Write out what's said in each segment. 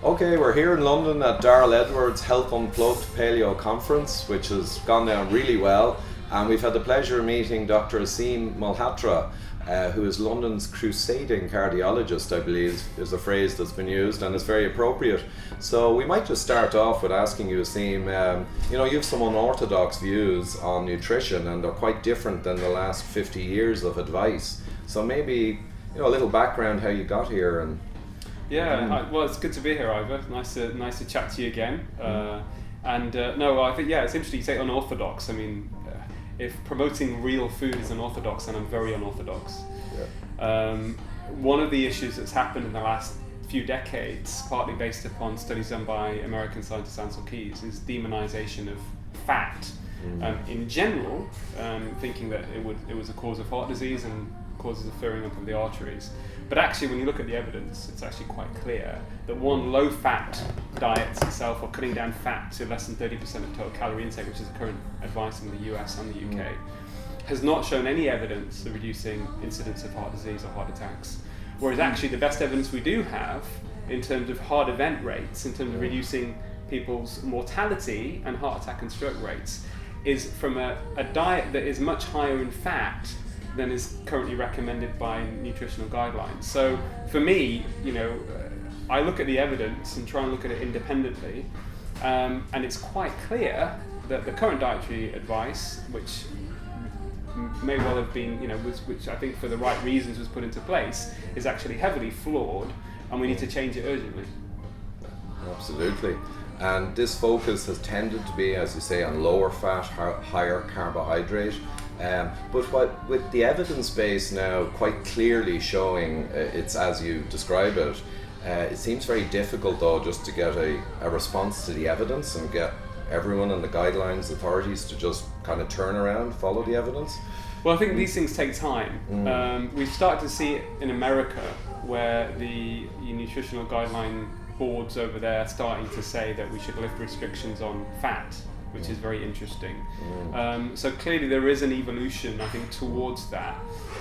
Okay, we're here in London at Darrell Edwards' Health Unplugged Paleo Conference, which has gone down really well. And we've had the pleasure of meeting Dr. Aseem Malhotra, who is London's crusading cardiologist, I believe is a phrase that's been used and is very appropriate. So we might just start off with asking you, Aseem, you have some unorthodox views on nutrition and they're quite different than the last 50 years of advice. So maybe, a little background how you got here and... Yeah, well, it's good to be here, Ivor. Nice to chat to you again. I think it's interesting you say unorthodox. I mean, if promoting real food is unorthodox, then I'm very unorthodox. Yeah. One of the issues that's happened in the last few decades, partly based upon studies done by American scientist Ansel Keys, is demonization of fat. In general, thinking that it was a cause of heart disease and causes a furring up of the arteries. But actually, when you look at the evidence, it's actually quite clear that low-fat diets itself, or cutting down fat to less than 30% of total calorie intake, which is the current advice in the US and the UK, has not shown any evidence of reducing incidence of heart disease or heart attacks. Whereas actually the best evidence we do have in terms of heart event rates, in terms of reducing people's mortality and heart attack and stroke rates, is from a diet that is much higher in fat than is currently recommended by nutritional guidelines. So for me, I look at the evidence and try and look at it independently, and it's quite clear that the current dietary advice, which may well have been, which I think for the right reasons was put into place, is actually heavily flawed, and we need to change it urgently. Absolutely. And this focus has tended to be, as you say, on lower fat, higher carbohydrate. But with the evidence base now quite clearly showing it's as you describe it, it seems very difficult though just to get a response to the evidence and get everyone in the guidelines authorities to just kind of turn around, follow the evidence. Well, I think these things take time. We've started to see it in America where the nutritional guideline boards over there are starting to say that we should lift restrictions on fat, which is very interesting. So clearly there is an evolution, I think, towards that.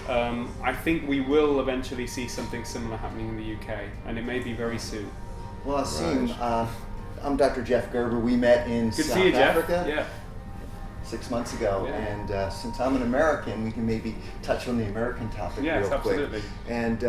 I think we will eventually see something similar happening in the UK, and it may be very soon. Well, Aseem, I'm Dr. Jeff Gerber. We met in South Africa 6 months ago, and since I'm an American, we can maybe touch on the American topic real quick. Absolutely. And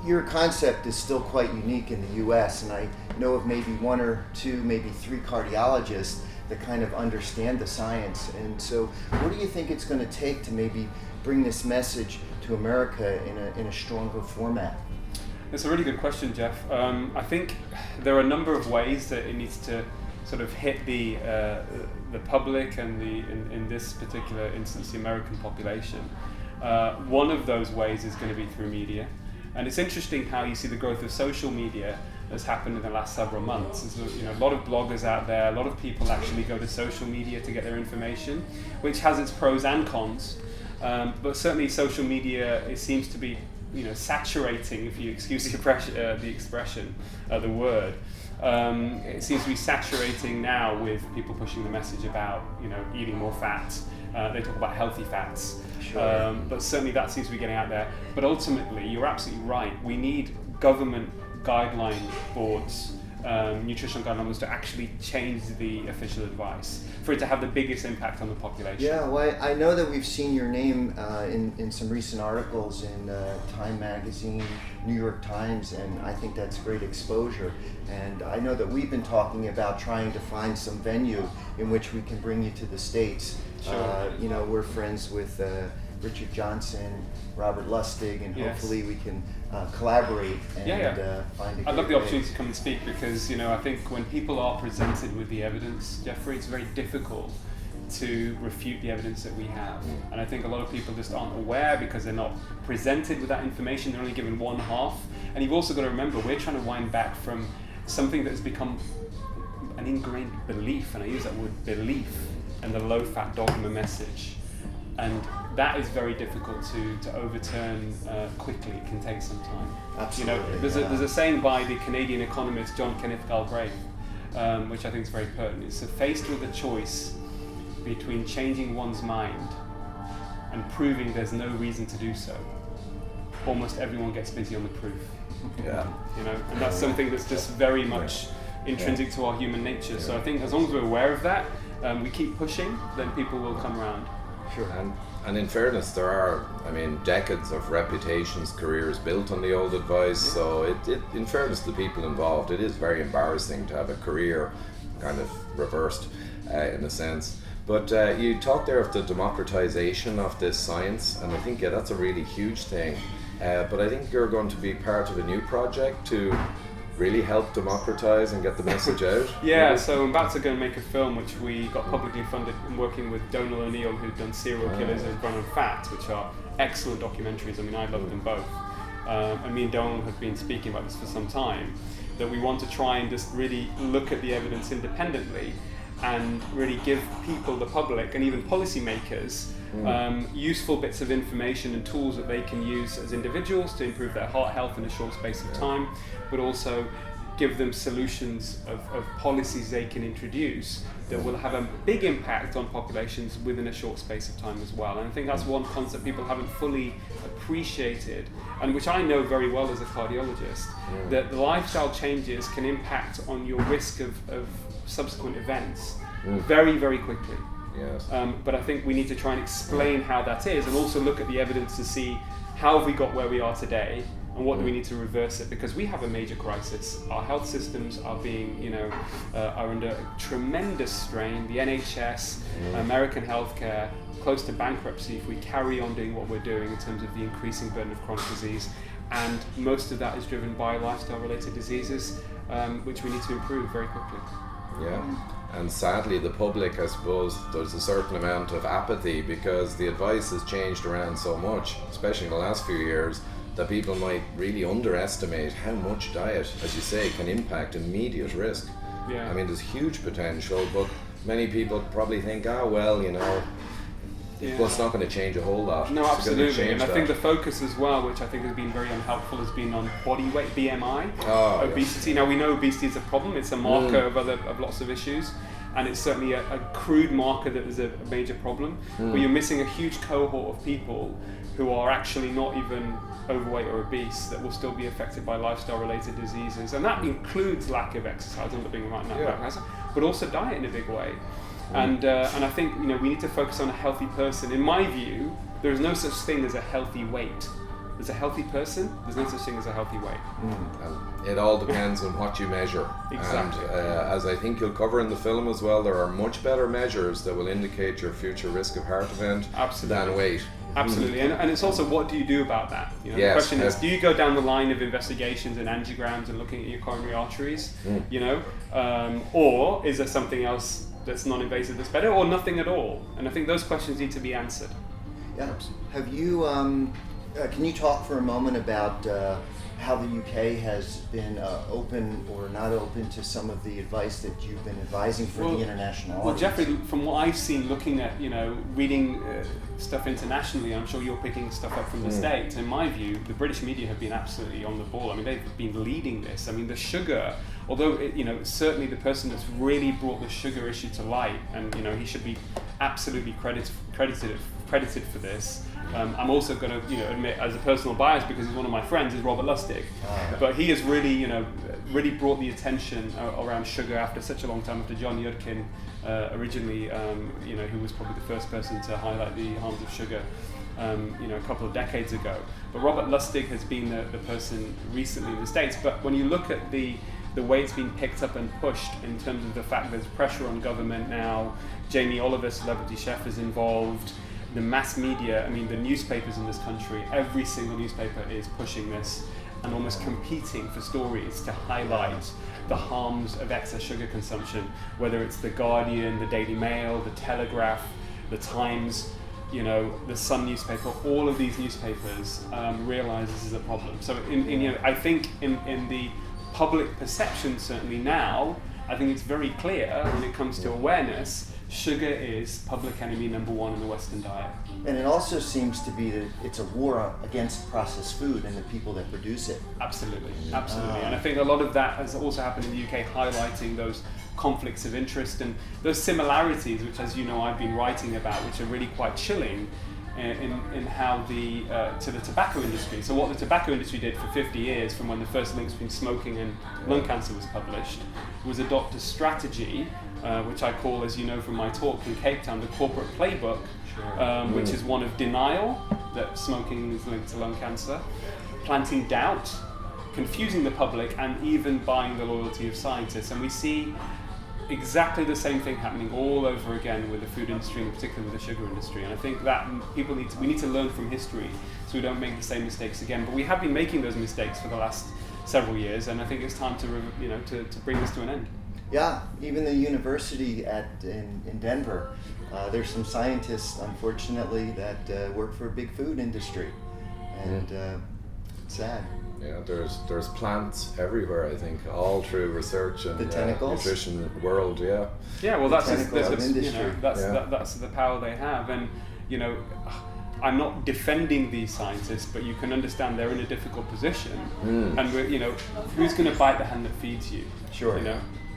your concept is still quite unique in the U.S., and I know of maybe one or two, maybe three cardiologists that kind of understand the science. And so what do you think it's going to take to maybe bring this message to America in a stronger format? That's a really good question, Jeff. I think there are a number of ways that it needs to sort of hit the public and in this particular instance, the American population. One of those ways is going to be through media. And it's interesting how you see the growth of social media has happened in the last several months. There's a lot of bloggers out there, a lot of people actually go to social media to get their information, which has its pros and cons. But certainly social media, it seems to be saturating, if you excuse the expression, the word. It seems to be saturating now with people pushing the message about eating more fat. They talk about healthy fats. Sure. But certainly that seems to be getting out there. But ultimately, you're absolutely right. We need government guideline boards, nutritional guidelines, to actually change the official advice for it to have the biggest impact on the population. Yeah, well, I know that we've seen your name in some recent articles in Time Magazine, New York Times, and I think that's great exposure. And I know that we've been talking about trying to find some venue in which we can bring you to the States. Sure. We're friends with Richard Johnson, Robert Lustig, and hopefully we can collaborate and find a I'd love the way. opportunity to come and speak because, I think when people are presented with the evidence, Jeffrey, it's very difficult to refute the evidence that we have. And I think a lot of people just aren't aware because they're not presented with that information, they're only given one half. And you've also got to remember, we're trying to wind back from something that has become an ingrained belief, and I use that word belief, and the low-fat dogma message. And that is very difficult to overturn quickly. It can take some time. Absolutely. There's a saying by the Canadian economist John Kenneth Galbraith, which I think is very pertinent. It's faced with a choice between changing one's mind and proving there's no reason to do so, almost everyone gets busy on the proof. Yeah. You know, and that's something that's just very much intrinsic to our human nature. So I think as long as we're aware of that, we keep pushing, then people will come around. Sure. And in fairness, there are, I mean, decades of reputations, careers built on the old advice. So it in fairness to the people involved, it is very embarrassing to have a career kind of reversed in a sense. But you talked there of the democratization of this science, and I think that's a really huge thing. But I think you're going to be part of a new project to really help democratize and get the message out. Yeah, so I'm about to go and make a film which we got publicly funded in working with Donal O'Neill, who's done Serial Killers and Run on Fat, which are excellent documentaries. I mean, I love them both. And me and Donal have been speaking about this for some time, that we want to try and just really look at the evidence independently and really give people, the public, and even policymakers useful bits of information and tools that they can use as individuals to improve their heart health in a short space of time, but also give them solutions of policies they can introduce that will have a big impact on populations within a short space of time as well. And I think that's one concept people haven't fully appreciated, and which I know very well as a cardiologist, that the lifestyle changes can impact on your risk of subsequent events very, very quickly. Yes. But I think we need to try and explain how that is, and also look at the evidence to see how have we got where we are today, and what do we need to reverse it, because we have a major crisis. Our health systems are being, are under tremendous strain. The NHS, American healthcare, close to bankruptcy if we carry on doing what we're doing in terms of the increasing burden of chronic disease, and most of that is driven by lifestyle-related diseases, which we need to improve very quickly. Yeah, and sadly the public, I suppose, there's a certain amount of apathy because the advice has changed around so much, especially in the last few years, that people might really underestimate how much diet, as you say, can impact immediate risk. Yeah. I mean, there's huge potential, but many people probably think, well, it's not going to change a whole lot. No, It's going to absolutely. change And I that. think the focus as well, which I think has been very unhelpful, has been on body weight, BMI, obesity. Yes. Now we know obesity is a problem. It's a marker of lots of issues, and it's certainly a crude marker that is a major problem. But you're missing a huge cohort of people who are actually not even overweight or obese that will still be affected by lifestyle-related diseases, and that includes lack of exercise. I'm not being right now, but also diet in a big way. And I think we need to focus on a healthy person. In my view, there is no such thing as a healthy weight. There's a healthy person. There's no such thing as a healthy weight. And it all depends on what you measure. Exactly. And as I think you'll cover in the film as well, there are much better measures that will indicate your future risk of heart event than weight. Absolutely, and it's also what do you do about that? The question is, do you go down the line of investigations and angiograms and looking at your coronary arteries, or is there something else that's non-invasive that's better, or nothing at all? And I think those questions need to be answered. Yeah. Have you? Can you talk for a moment about how the UK has been open or not open to some of the advice that you've been advising for the international audience? Well, Jeffrey, from what I've seen, looking at reading stuff internationally, I'm sure you're picking stuff up from the States. In my view, the British media have been absolutely on the ball. I mean, they've been leading this. I mean, the sugar, although certainly the person that's really brought the sugar issue to light, and he should be absolutely credited for this. I'm also going to admit, as a personal bias, because he's one of my friends, is Robert Lustig. But he has really brought the attention around sugar after such a long time, after John Yudkin originally, who was probably the first person to highlight the harms of sugar, a couple of decades ago. But Robert Lustig has been the person recently in the States. But when you look at the way it's been picked up and pushed in terms of the fact there's pressure on government now, Jamie Oliver, celebrity chef, is involved. The mass media, I mean the newspapers in this country, every single newspaper is pushing this and almost competing for stories to highlight the harms of excess sugar consumption, whether it's The Guardian, the Daily Mail, the Telegraph, the Times, the Sun newspaper. All of these newspapers realise this is a problem. So I think in the public perception certainly now, I think it's very clear when it comes to awareness, sugar is public enemy number one in the Western diet. And it also seems to be that it's a war against processed food and the people that produce it. Absolutely. And I think a lot of that has also happened in the UK, highlighting those conflicts of interest and those similarities, which, as you know, I've been writing about, which are really quite chilling. in how to the tobacco industry. So what the tobacco industry did for 50 years, from when the first links between smoking and lung cancer was published, was adopt a strategy, which I call, as you know from my talk in Cape Town, the corporate playbook, which is one of denial that smoking is linked to lung cancer, planting doubt, confusing the public, and even buying the loyalty of scientists. And we see exactly the same thing happening all over again with the food industry, and particularly with the sugar industry. And I think that we need to learn from history so we don't make the same mistakes again. But we have been making those mistakes for the last several years, and I think it's time to bring this to an end. Yeah, even the university in Denver, there's some scientists, unfortunately, that work for a big food industry, and it's sad. Yeah, there's plants everywhere, I think, all through research and the tentacles, nutrition world. Yeah. Yeah, well, that's industry. That's the power they have, and I'm not defending these scientists, but you can understand they're in a difficult position, and who's going to bite the hand that feeds you? Sure.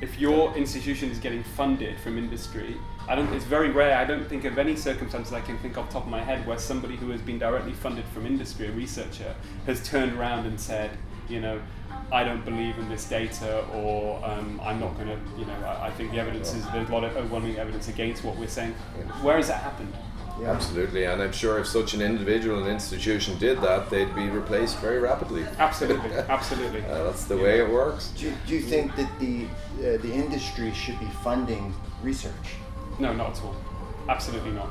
If your institution is getting funded from industry, it's very rare. I don't think of any circumstances I can think off the top of my head where somebody who has been directly funded from industry, a researcher, has turned around and said, I don't believe in this data, or I'm not going to, I think the evidence there's a lot of overwhelming evidence against what we're saying. Where has that happened? Yeah. Absolutely, and I'm sure if such an individual and institution did that, they'd be replaced very rapidly. Absolutely, absolutely. That's the way it works. Do you think that the industry should be funding research? No, not at all. Absolutely not.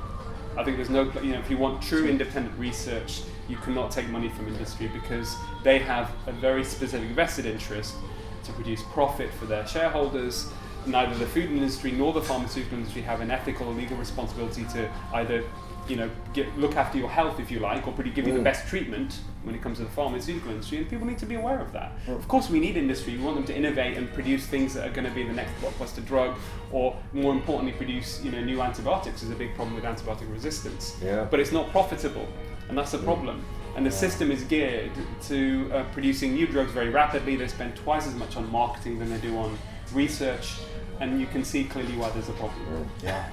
I think there's no, if you want true independent research, you cannot take money from industry, because they have a very specific vested interest to produce profit for their shareholders. Neither the food industry nor the pharmaceutical industry have an ethical or legal responsibility to either look after your health, if you like, or give you the best treatment when it comes to the pharmaceutical industry, and people need to be aware of that. Of course we need industry, we want them to innovate and produce things that are going to be the next blockbuster drug, or more importantly produce new antibiotics. Is a big problem with antibiotic resistance. Yeah. But it's not profitable, and that's the problem. And the system is geared to producing new drugs very rapidly. They spend twice as much on marketing than they do on research, and you can see clearly why there's a problem. Yeah.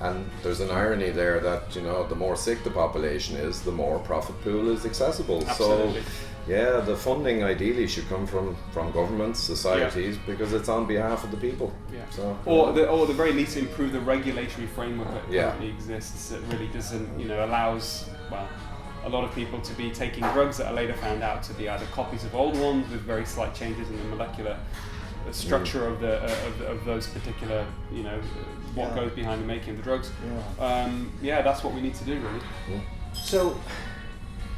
And there's an irony there that the more sick the population is, the more profit pool is accessible. Absolutely. So the funding ideally should come from governments, societies, because it's on behalf of the people. Yeah. So, or the very least improve the regulatory framework that currently exists, that really doesn't allows a lot of people to be taking drugs that are later found out to be either copies of old ones with very slight changes in the molecular structure of those particular what goes behind the making of the drugs. That's what we need to do, really. So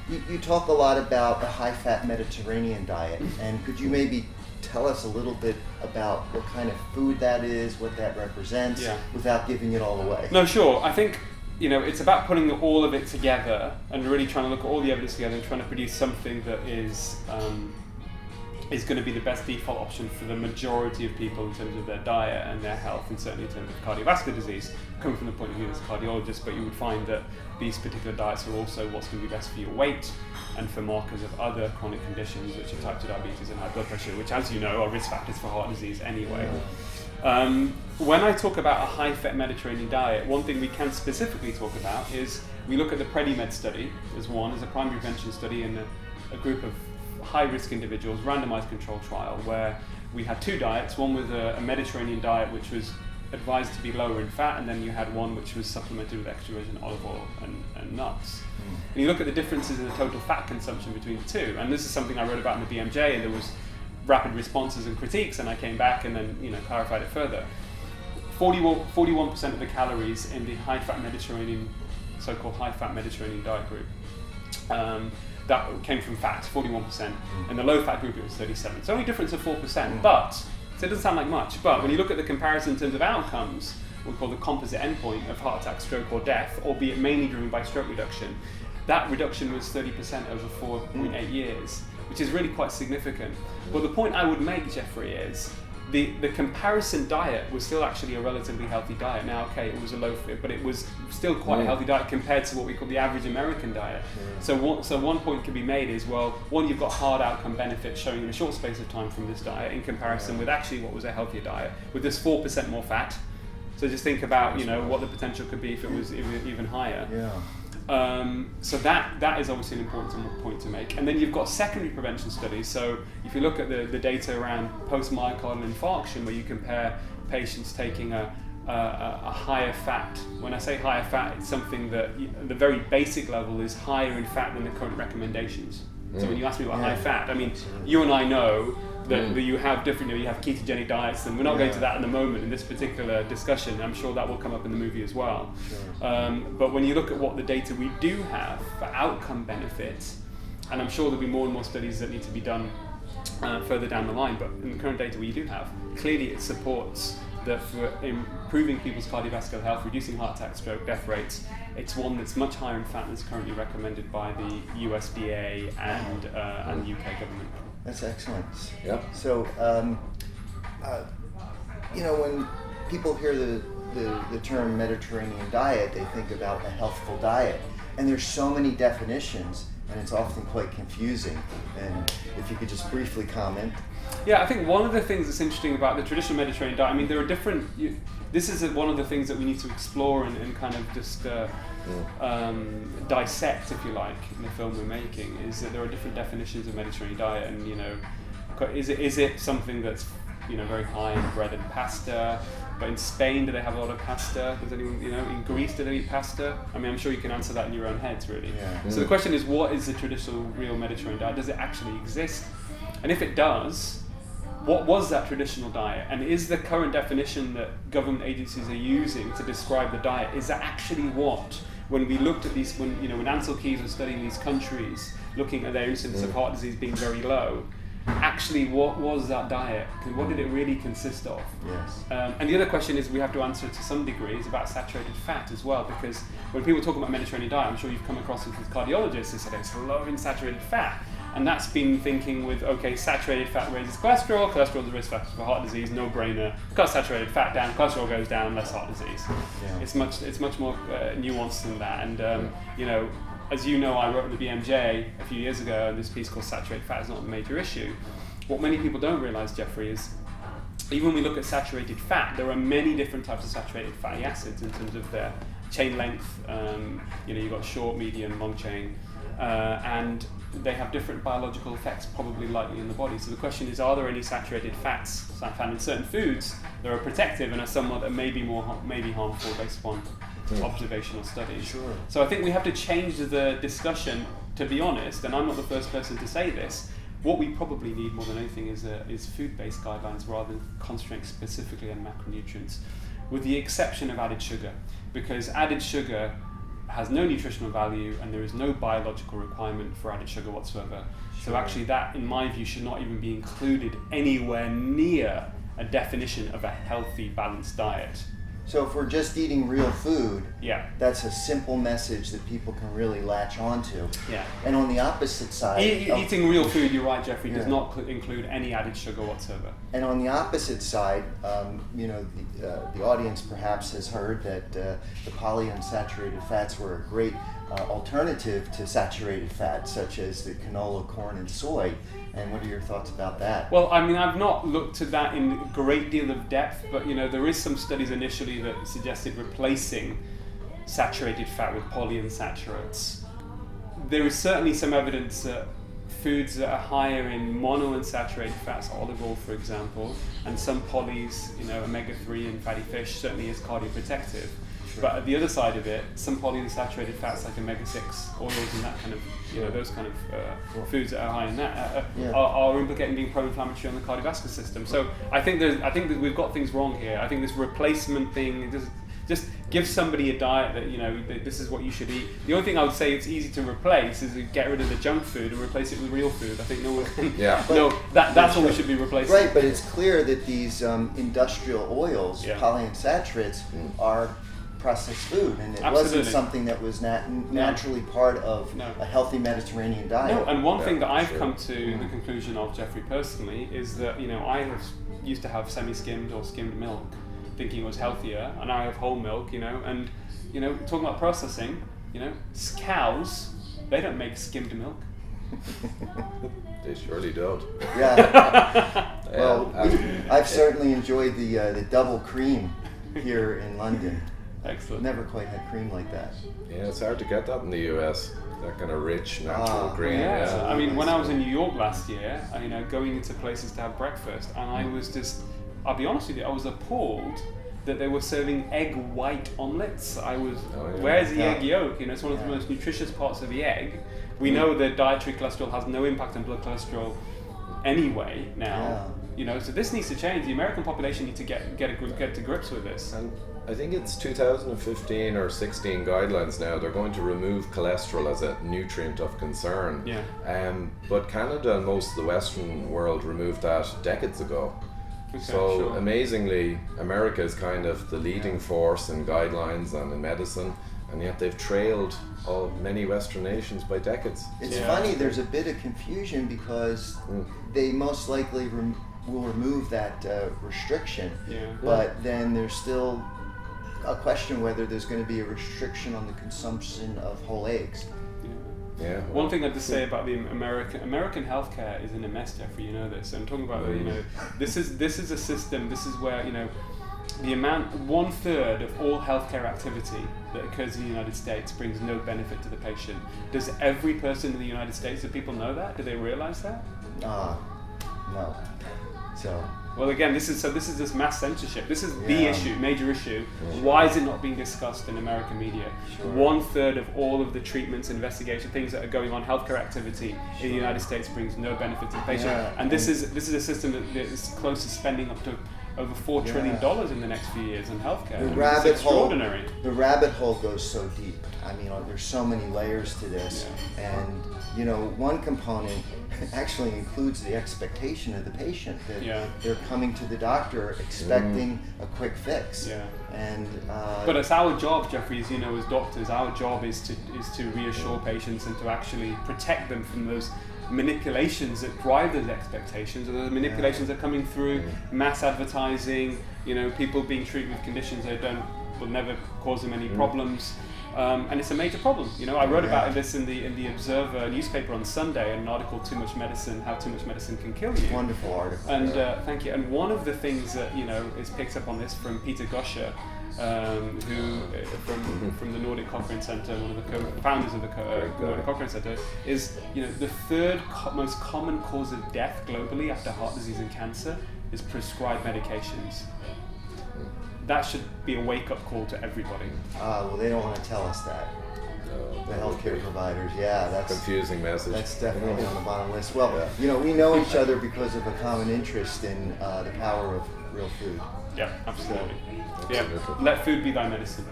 you talk a lot about the high-fat Mediterranean diet, and could you maybe tell us a little bit about what kind of food that is, what that represents, without giving it all away? No, sure. I think it's about putting all of it together and really trying to look at all the evidence together and trying to produce something that is going to be the best default option for the majority of people in terms of their diet and their health, and certainly in terms of cardiovascular disease, coming from the point of view as a cardiologist. But you would find that these particular diets are also what's going to be best for your weight and for markers of other chronic conditions, which are type 2 diabetes and high blood pressure, which, as you know, are risk factors for heart disease anyway. When I talk about a high-fat Mediterranean diet, one thing we can specifically talk about is we look at the PREDIMED study as a primary prevention study in a group of high-risk individuals, randomized control trial, where we had two diets. One was a Mediterranean diet, which was advised to be lower in fat, and then you had one which was supplemented with extra virgin olive oil and nuts. And you look at the differences in the total fat consumption between the two, and this is something I wrote about in the BMJ, and there was rapid responses and critiques, and I came back and then clarified it further. 41% of the calories in the high-fat Mediterranean, so-called high-fat Mediterranean diet group, that came from fat, 41%, and the low-fat group it was 37%. It's only a difference of 4%, but so it doesn't sound like much. But when you look at the comparison in terms of outcomes, what we call the composite endpoint of heart attack, stroke, or death, albeit mainly driven by stroke reduction, that reduction was 30% over 4.8 years, which is really quite significant. But the point I would make, Jeffrey, is the comparison diet was still actually a relatively healthy diet. Now, okay, it was a low-fat, but it was still quite a healthy diet compared to what we call the average American diet. So one point can be made is, well, one, you've got hard outcome benefits showing in a short space of time from this diet in comparison with actually what was a healthier diet, with this 4% more fat. So just think about, what the potential could be if it was even higher. So that is obviously an important point to make. And then you've got secondary prevention studies. So if you look at the data around post-myocardial infarction, where you compare patients taking a higher fat. When I say higher fat, it's something that the very basic level is higher in fat than the current recommendations. So when you ask me about high fat, I mean, you and I know that you have different, you have ketogenic diets, and we're not going to that in the moment in this particular discussion. I'm sure that will come up in the movie as well. Sure. But when you look at what the data we do have for outcome benefits, and I'm sure there'll be more and more studies that need to be done further down the line, but in the current data we do have, clearly it supports that for improving people's cardiovascular health, reducing heart attack, stroke, death rates, it's one that's much higher in fat than is currently recommended by the USDA and the UK government. That's excellent. Yeah. So, when people hear the term Mediterranean diet, they think about a healthful diet, and there's so many definitions, and it's often quite confusing. And if you could just briefly comment. Yeah, I think one of the things that's interesting about the traditional Mediterranean diet, I mean, there are different. This is one of the things that we need to explore and kind of just dissect, if you like, in the film we're making. Is that there are different definitions of Mediterranean diet, and is it something that's very high in bread and pasta? But in Spain, do they have a lot of pasta? Does anyone, in Greece, do they eat pasta? I mean, I'm sure you can answer that in your own heads, really. Yeah. So the question is, what is the traditional, real Mediterranean diet? Does it actually exist? And if it does, what was that traditional diet? And is the current definition that government agencies are using to describe the diet, is that actually what, when we looked at these, when Ansel Keys was studying these countries, looking at their incidence of heart disease being very low, actually what was that diet? What did it really consist of? Yes. And the other question is we have to answer to some degree is about saturated fat as well, because when people talk about Mediterranean diet, I'm sure you've come across it with cardiologists, they said it's low in saturated fat. And that's been thinking with, okay, saturated fat raises cholesterol, cholesterol is a risk factor for heart disease, no brainer. Cut saturated fat down, cholesterol goes down, less heart disease. Yeah. It's much more nuanced than that. And as you know, I wrote in the BMJ a few years ago, and this piece called Saturated Fat is not a major issue. What many people don't realise, Jeffrey, is even when we look at saturated fat, there are many different types of saturated fatty acids in terms of their chain length. You've got short, medium, long chain, and they have different biological effects, probably likely in the body. So the question is, are there any saturated fats found in certain foods that are protective and are somewhat that may be harmful based upon observational studies? Sure. So I think we have to change the discussion, to be honest, and I'm not the first person to say this. What we probably need more than anything is food-based guidelines rather than concentrating specifically on macronutrients, with the exception of added sugar, because added sugar has no nutritional value and there is no biological requirement for added sugar whatsoever. Sure. So actually that, in my view, should not even be included anywhere near a definition of a healthy, balanced diet. So if we're just eating real food, that's a simple message that people can really latch onto. Yeah. And on the opposite side... Eating real food, you're right, Jeffrey, does not include any added sugar whatsoever. And on the opposite side, the audience perhaps has heard that the polyunsaturated fats were a great alternative to saturated fats, such as the canola, corn, and soy. And what are your thoughts about that? Well, I mean, I've not looked at that in a great deal of depth, but there is some studies initially that suggested replacing saturated fat with polyunsaturates. There is certainly some evidence that foods that are higher in monounsaturated fats, olive oil for example, and some polys, omega-3 and fatty fish certainly is cardioprotective. Sure. But at the other side of it, some polyunsaturated fats like omega-6 oils and that kind of, those kind of foods that are high in that are implicating being pro-inflammatory on the cardiovascular system. So I think that we've got things wrong here. I think this replacement thing just give somebody a diet that this is what you should eat. The only thing I would say it's easy to replace is to get rid of the junk food and replace it with real food. I think that's what we should be replacing. Right, but it's clear that these industrial oils, polyunsaturates, are processed food, and it wasn't something that was naturally part of a healthy Mediterranean diet. No, and one thing that I've come to the conclusion of, Jeffrey, personally, is that I used to have semi-skimmed or skimmed milk, thinking it was healthier, and now I have whole milk, and talking about processing, cows, they don't make skimmed milk. They surely don't. Yeah. Well, I've certainly enjoyed the double cream here in London. Excellent. Never quite had cream like that. Yeah, it's hard to get that in the US. That kind of rich, natural cream. Yeah. I mean, when I was in New York last year, going into places to have breakfast, and I was just, I'll be honest with you, I was appalled that they were serving egg white omelets. Where's the egg yolk? It's one of the most nutritious parts of the egg. We know that dietary cholesterol has no impact on blood cholesterol anyway now. So this needs to change. The American population need to get to grips with this. And I think it's 2015 or 16 guidelines now. They're going to remove cholesterol as a nutrient of concern. Yeah. But Canada and most of the Western world removed that decades ago. Okay, So sure. amazingly, America is kind of the leading force in guidelines and in medicine, and yet they've trailed many Western nations by decades. It's funny, there's a bit of confusion because they most likely will remove that restriction, but then there's still a question whether there's going to be a restriction on the consumption of whole eggs. Yeah. One thing I'd just say about the American healthcare is in a mess, Jeffrey. You know this. I'm talking about this is a system. This is where the amount 1/3 of all healthcare activity that occurs in the United States brings no benefit to the patient. Does every person in the United States, do people know that? Do they realize that? No. So. Well, again, this is this mass censorship. This is the issue, major issue. Why is it not being discussed in American media? 1/3 of all of the treatments, investigation, things that are going on, healthcare activity in the United States brings no benefit to the patient. And this is a system that is close to spending up to over $4 trillion in the next few years on healthcare. The It's extraordinary. The rabbit hole goes so deep. I mean, there's so many layers to this, and one component actually includes the expectation of the patient that they're coming to the doctor expecting a quick fix. But it's our job, Jeffrey, as as doctors, our job is to reassure patients and to actually protect them from those manipulations that drive those expectations, or the manipulations that are coming through mass advertising, people being treated with conditions that will never cause them any problems. And it's a major problem. I wrote about this in the Observer newspaper on Sunday, an article, How Too Much Medicine Can Kill You. Wonderful article. And thank you. And one of the things that is picked up on this from Peter Goscher, who from the Nordic Cochrane Center, one of the co-founders of the Nordic Cochrane Center, is the third most common cause of death globally after heart disease and cancer is prescribed medications. That should be a wake-up call to everybody. Well, they don't want to tell us that. The healthcare providers, that's confusing message. That's definitely on the bottom list. Well, we know each other because of a common interest in the power of real food. Yeah, absolutely. Let food be thy medicine.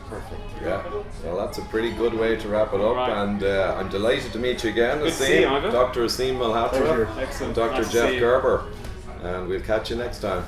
Perfect. Yeah, well, that's a pretty good way to wrap it up, and I'm delighted to meet you again, Good to see you, Ivan. Dr. Aseem Malhotra, Excellent. Dr. Nice to Jeff see you. Gerber, and we'll catch you next time.